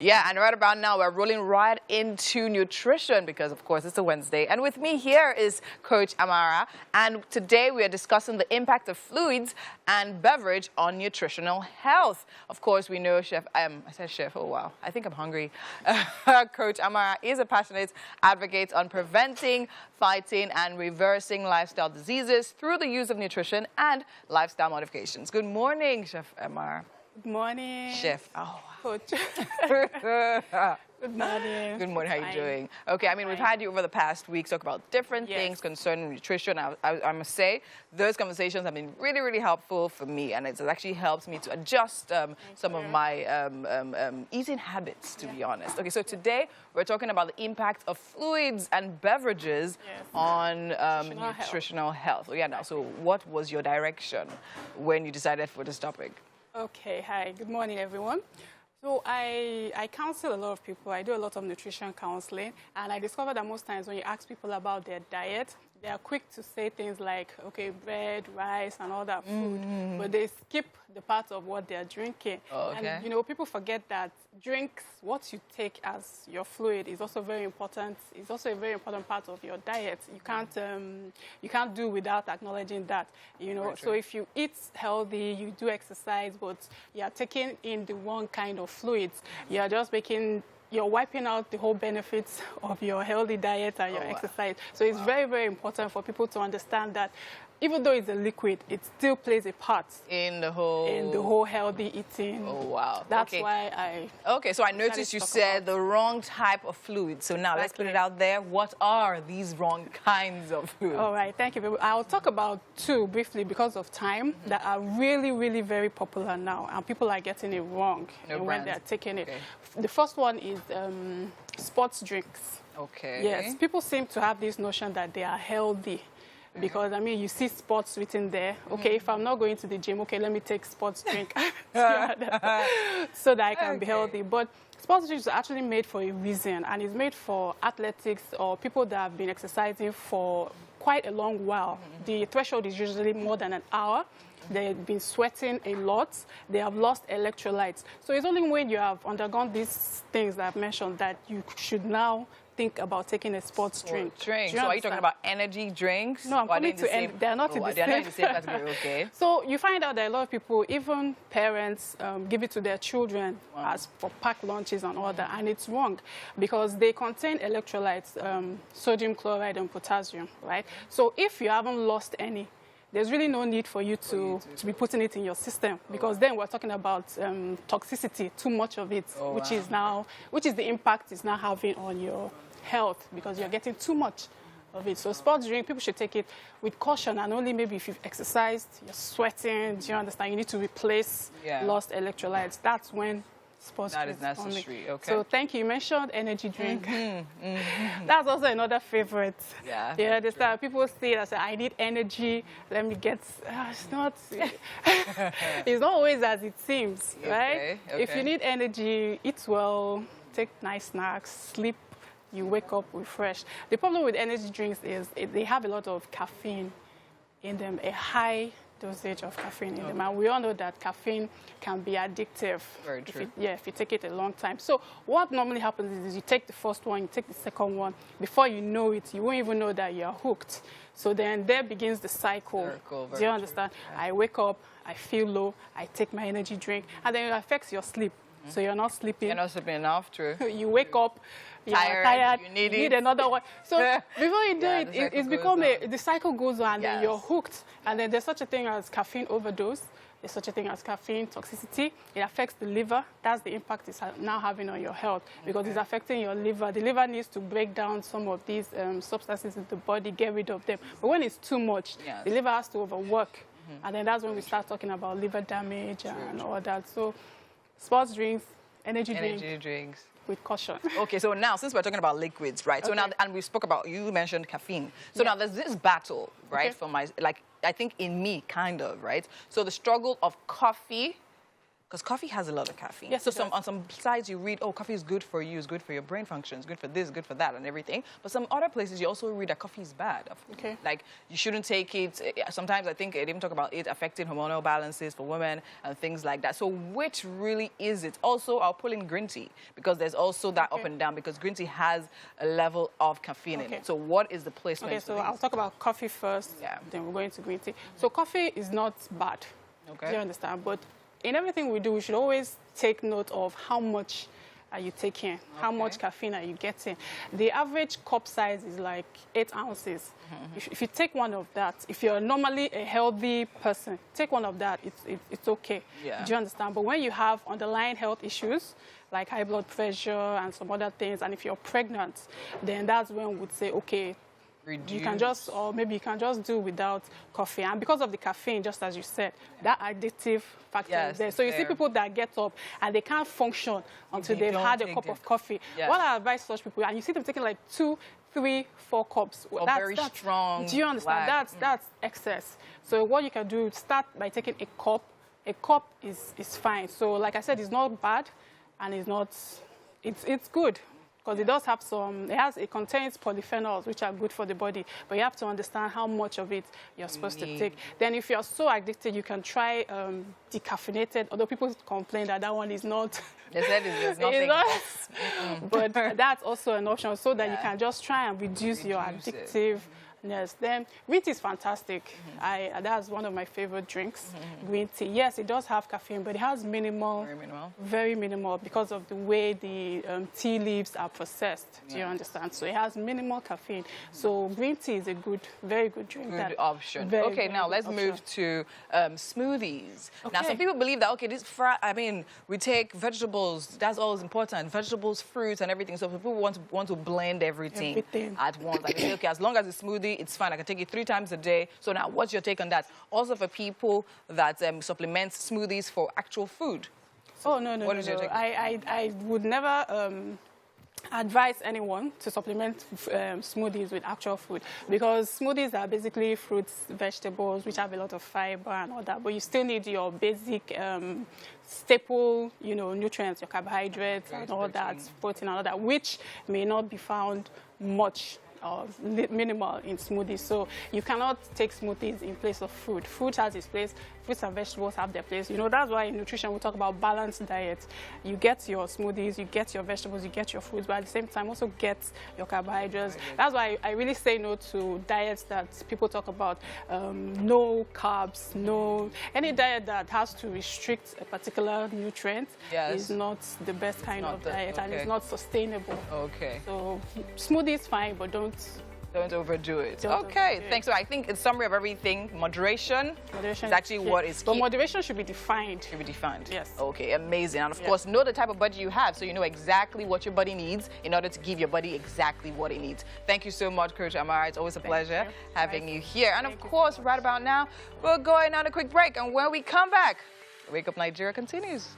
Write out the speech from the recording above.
Yeah, and right about now, we're rolling right into nutrition because, of course, it's a Wednesday. And with me here is Coach Amara. And today we are discussing the impact of fluids and beverage on nutritional health. Of course, we know I said chef, oh wow, I think I'm hungry. Coach Amara is a passionate advocate on preventing, fighting, and reversing lifestyle diseases through the use of nutrition and lifestyle modifications. Good morning, Chef Amara. Good morning. Chef. Oh. Coach. Good morning. Good morning. How are you doing? Okay, I mean, we've had you over the past week talk about different things concerning nutrition. I must say, those conversations have been really, really helpful for me, and it's actually helped me to adjust some of my eating habits, to be honest. Okay, so today we're talking about the impact of fluids and beverages on nutritional health. Yeah, now, so what was your direction when you decided for this topic? Okay, hi. Good morning, everyone. So I counsel a lot of people. I do a lot of nutrition counseling, and I discovered that most times when you ask people about their diet, they are quick to say things like, okay, bread, rice, and all that food, but they skip the part of what they're drinking. Oh, okay. And, you know, people forget that drinks, what you take as your fluid is also very important. It's also a very important part of your diet. You can't do without acknowledging that, you know. So if you eat healthy, you do exercise, but you're taking in the wrong kind of fluids, you're wiping out the whole benefits of your healthy diet and your exercise. So it's very, very important for people to understand that even though it's a liquid, it still plays a part in the whole healthy eating. Oh, wow. That's why I... Okay, so I noticed you said the wrong type of fluid. So now let's put it out there. What are these wrong kinds of fluids? All right, thank you. I'll talk about two briefly because of time that are really, really very popular now, and people are getting it wrong when they're taking it. The first one is sports drinks. Okay. Yes, people seem to have this notion that they are healthy. Because, I mean, you see sports written there. Okay, if I'm not going to the gym, okay, let me take sports drink so that I can be healthy. But sports drinks are actually made for a reason, and it's made for athletics or people that have been exercising for quite a long while. The threshold is usually more than an hour. They've been sweating a lot. They have lost electrolytes. So it's only when you have undergone these things that I've mentioned that you should now think about taking a sports drink. So are you talking about energy drinks? No, I'm coming to they're not in the same. They're not in the same category, okay. So you find out that a lot of people, even parents, give it to their children as for packed lunches and all that, and it's wrong because they contain electrolytes, sodium chloride and potassium, right? So if you haven't lost any, there's really no need for you to be putting it in your system because then we're talking about toxicity, too much of it, which is the impact it's now having on your health because you're getting too much of it. So sports drink, people should take it with caution, and only maybe if you've exercised, you're sweating, do you understand? You need to replace lost electrolytes. That's when sports drinks that is necessary. Only. Okay. So thank you. You mentioned energy drink. That's also another favorite. Yeah. You understand? People say that I need energy. Let me get. It's not. It's not always as it seems, right? Okay. If you need energy, eat well, take nice snacks, sleep. You wake up refreshed. The problem with energy drinks is they have a lot of caffeine in them, a high dosage of caffeine in them. And we all know that caffeine can be addictive. Very true. If you take it a long time. So what normally happens is you take the first one, you take the second one. Before you know it, you won't even know that you're hooked. So then there begins the cycle. Do you understand? Yeah. I wake up, I feel low, I take my energy drink, and then it affects your sleep. So you're not sleeping. You're not sleeping enough, true. You wake up, you're tired, you need another one. So before you do it's become the cycle goes on, and then you're hooked. And then there's such a thing as caffeine overdose. There's such a thing as caffeine toxicity. It affects the liver. That's the impact it's now having on your health because it's affecting your liver. The liver needs to break down some of these substances in the body, get rid of them. But when it's too much, the liver has to overwork. And then that's when we start talking about liver damage and all that. So sports drinks, energy drinks. With caution. Okay, so now, since we're talking about liquids, right? So now, and we spoke about, you mentioned caffeine. So now there's this battle, right? For my, I think in me, kind of, right? So the struggle of coffee Because coffee has a lot of caffeine. Yes, so on some sites you read, oh, coffee is good for you, it's good for your brain functions, good for this, good for that, and everything. But some other places you also read that coffee is bad. Okay. Like, you shouldn't take it. Sometimes I think they even talk about it affecting hormonal balances for women and things like that. So which really is it? Also, I'll pull in green tea because there's also that up and down because green tea has a level of caffeine in it. So what is the placement? Okay, so I'll talk about coffee first, then we're going to green tea. So coffee is not bad. Okay. Do you understand? But in everything we do, we should always take note of how much are you taking, how much caffeine are you getting. The average cup size is like 8 ounces. If you take one of that, if you're normally a healthy person, take one of that, it's okay. Yeah. Do you understand? But when you have underlying health issues, like high blood pressure and some other things, and if you're pregnant, then that's when we would say, okay, you can just, or maybe you can just do without coffee. And because of the caffeine, just as you said, that addictive factor is there. So you see people that get up and they can't function until they've had a cup of coffee. What I advise such people, and you see them taking like 2, 3, 4 cups. That's very strong. Do you understand? That's excess. So what you can do, start by taking a cup. A cup is fine. So like I said, it's not bad and it's good. Because it does have it contains polyphenols, which are good for the body. But you have to understand how much of it you're supposed to take. Then if you're so addicted, you can try decaffeinated, although people complain that one is not. They said there's nothing. But that's also an option so that you can just try and reduce your addictive. Yes, then green tea is fantastic. That's one of my favorite drinks, green tea. Yes, it does have caffeine, but it has very minimal because of the way the tea leaves are processed. Do you understand? So it has minimal caffeine. So green tea is a very good drink. Good option. Okay, now let's move to smoothies. Now, some people believe that, we take vegetables, that's always important, vegetables, fruits, and everything. So people want to blend everything at once. Like, they say, okay, as long as it's smoothie, it's fine. I can take it 3 times a day. So now, what's your take on that? Also for people that supplement smoothies for actual food. So no. What is your take? I would never advise anyone to supplement smoothies with actual food because smoothies are basically fruits, vegetables, which have a lot of fiber and all that. But you still need your basic staple, nutrients, your carbohydrates and all that, protein and all that, which may not be found much or minimal in smoothies. So you cannot take smoothies in place of food. Food has its place. Fruits and vegetables have their place. That's why in nutrition we talk about balanced diet. You get your smoothies, you get your vegetables, you get your fruits, but at the same time also get your carbohydrates. That's why I really say no to diets that people talk about. No carbs, any diet that has to restrict a particular nutrient is not the best kind of diet and it's not sustainable. Okay. So smoothie is fine, but don't overdo it. Thanks. So I think in summary of everything, moderation is actually what is key. But moderation should be defined. Yes. Okay, amazing. And of course, know the type of body you have so you know exactly what your body needs in order to give your body exactly what it needs. Thank you so much, Coach Amara. It's always a pleasure having you here. And of course, right about now, we're going on a quick break. And when we come back, Wake Up Nigeria continues.